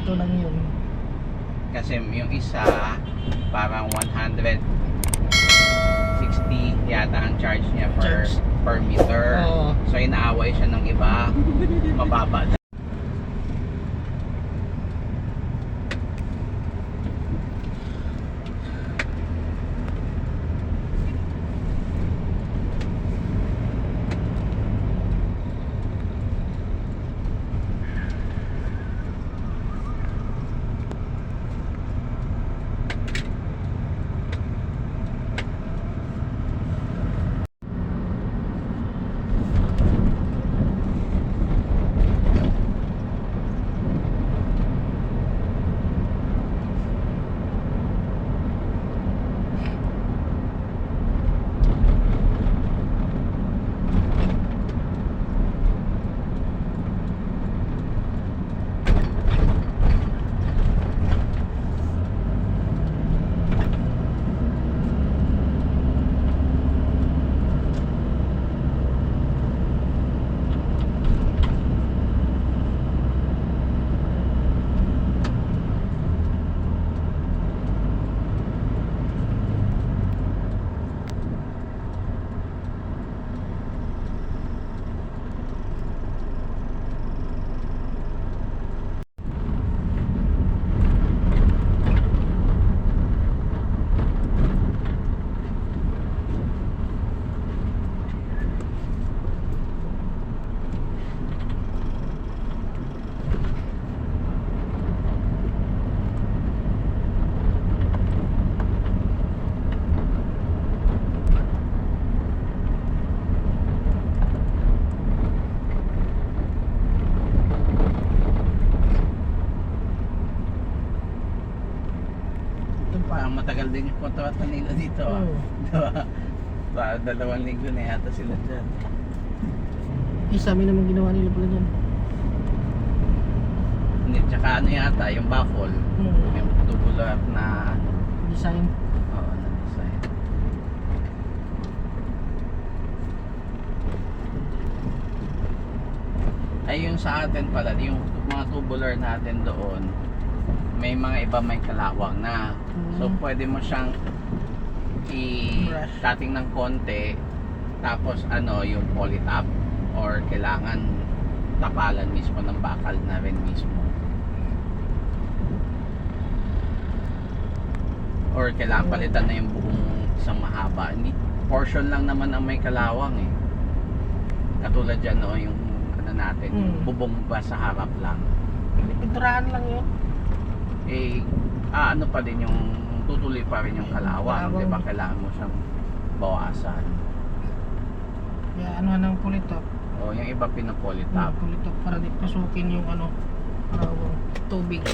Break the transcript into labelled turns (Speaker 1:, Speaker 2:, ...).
Speaker 1: Ito lang yun.
Speaker 2: Kasi yung isa parang 160 yata ang charge niya per meter.
Speaker 1: Oo.
Speaker 2: So inaaway siya ng iba, mababa. Parang matagal din yung kontrata nila dito. Diba? Parang 2 linggo na yata sila dyan.
Speaker 1: Sa amin naman ginawa nila pala dyan.
Speaker 2: Hindi, tsaka ano yata, yung baffle. Yung tubular na
Speaker 1: Design.
Speaker 2: oo, na design. Ay yung sa atin pala, yung mga tubular natin doon, may mga iba may kalawang na. So pwede mo siyang i-cutting ng konti, tapos ano, yung pull it up, or kailangan tapalan mismo ng bakal na rin mismo, or kailangan palitan na yung buong isang mahaba. Hindi, portion lang naman ang may kalawang eh. Katulad dyan no, yung ano natin, yung bubong ba sa harap lang.
Speaker 1: Pinturahan lang yun.
Speaker 2: Eh, ano pa din yung tutuloy pa rin yung kalawang, di ba? Kailangan mo siyang bawasan.
Speaker 1: Kaya ano ng pulitop.
Speaker 2: O yung iba pinapolitap.
Speaker 1: Pulitop para di pasukin yung ano, tubig.